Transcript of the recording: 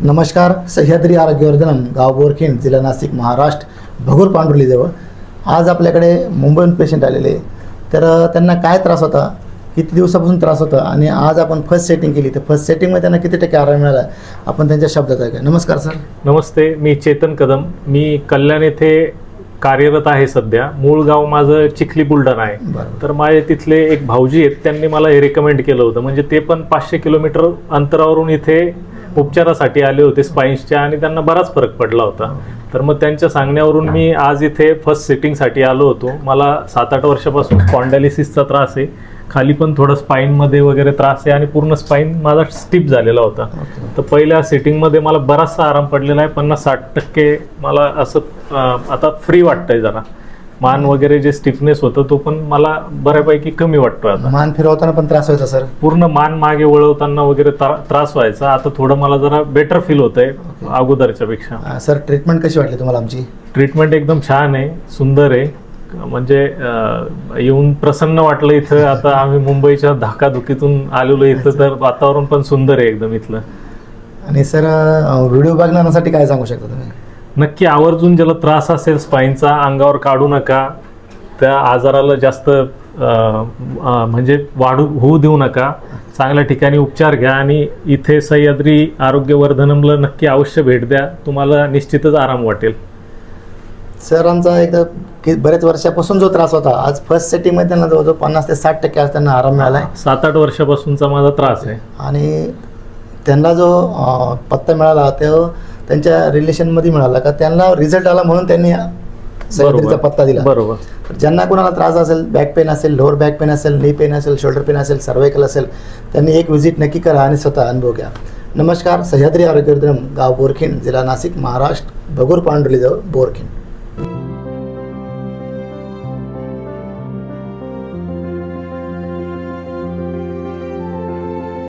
नमस्कार. सह्याद्री आरोग्यवर्धनम, गाव बोरखिंड, जिल्हा नाशिक, महाराष्ट्र, भगूर पांडुर्लीजवळ. आज आपल्याकडे मुंबईहून पेशंट आलेले. तर त्यांना काय त्रास होता, किती दिवसापासून त्रास होता आणि आज आपण फर्स्ट सेटिंग केली. तर फर्स्ट सेटिंगमध्ये त्यांना किती टक्के आराम मिळाला आपण त्यांच्या शब्दात ऐका. नमस्कार सर. नमस्ते, मी चेतन कदम. मी कल्याण येथे कार्यरत आहे सध्या. मूळ गाव माझं चिखली बुलढाणा आहे. बरोबर. तर माझे तिथले एक भाऊजी आहेत, त्यांनी मला हे रेकमेंड केलं होतं. म्हणजे ते पण 500 किलोमीटर अंतरावरून इथे उपचारासाठी आले होते स्पाईन्सच्या, आणि त्यांना बराच फरक पडला होता. तर मग त्यांच्या सांगण्यावरून मी आज इथे फर्स्ट सिटिंगसाठी आलो होतो. मला 7-8 वर्षापासून स्पॉन्डायलिसिसचा त्रास आहे. खाली पण थोडं स्पाईनमध्ये वगैरे त्रास आहे आणि पूर्ण स्पाईन माझा स्टिफ झालेला होता. तर पहिल्या सेटिंगमध्ये मला बराचसा आराम पडलेला आहे. 50-60% मला असं आता फ्री वाटतंय. जरा मान वगैरे जे स्टिफनेस होतं तो पण मला बऱ्यापैकी कमी वाटतोय. आता मान फिरवताना पण त्रास व्हायचा सर? पूर्ण मान मागे वळवताना वगैरे त्रास व्हायचा. आता थोडं मला जरा बेटर फील होतंय अगोदरच्या पेक्षा. सर, ट्रीटमेंट कशी वाटली तुम्हाला आमची? ट्रीटमेंट एकदम छान आहे, सुंदर आहे. म्हणजे येऊन प्रसन्न वाटलं इथं. आता आम्ही मुंबईच्या धाकाधुकीतून आलेलो इथं, तर वातावरण पण सुंदर आहे एकदम इथलं. आणि सर, व्हिडिओ बघण्यासाठी काय सांगू शकता तुम्ही? नक्की आवर्जून ज्याला त्रास असेल स्पाईनचा, अंगावर काढू नका. त्या आजाराला जास्त म्हणजे होऊ देऊ नका. चांगल्या ठिकाणी उपचार घ्या आणि इथे सह्याद्री आरोग्यवर्धनमला नक्की अवश्य भेट द्या. तुम्हाला निश्चितच आराम वाटेल. सर, आमचा एकदा बरेच वर्षापासून जो त्रास होता, आज फर्स्ट सेटिंगमध्ये त्यांना जवळजवळ 50 ते 60% आज त्यांना आराम मिळाला आहे. 7-8 वर्षापासूनचा माझा त्रास आहे. आणि त्यांना जो पत्ता मिळाला तो त्यांच्या रिलेशनमध्ये मिळाला का त्यांना रिझल्ट आला म्हणून त्यांनी सह्याद्रीचा पत्ता दिला. बरोबर. ज्यांना कोणाला त्रास असेल, बॅक पेन असेल, लोअर बॅक पेन असेल, नी पेन असेल, शोल्डर पेन असेल, सर्वायकल असेल, त्यांनी एक व्हिजिट नक्की करा आणि स्वतः अनुभव घ्या. नमस्कार. सह्याद्री आरोग्यवर्धनम, गाव बोरखिंड, जिल्हा नाशिक, महाराष्ट्र, भगूर पांडुर्लीजवळ, बोरखिंड.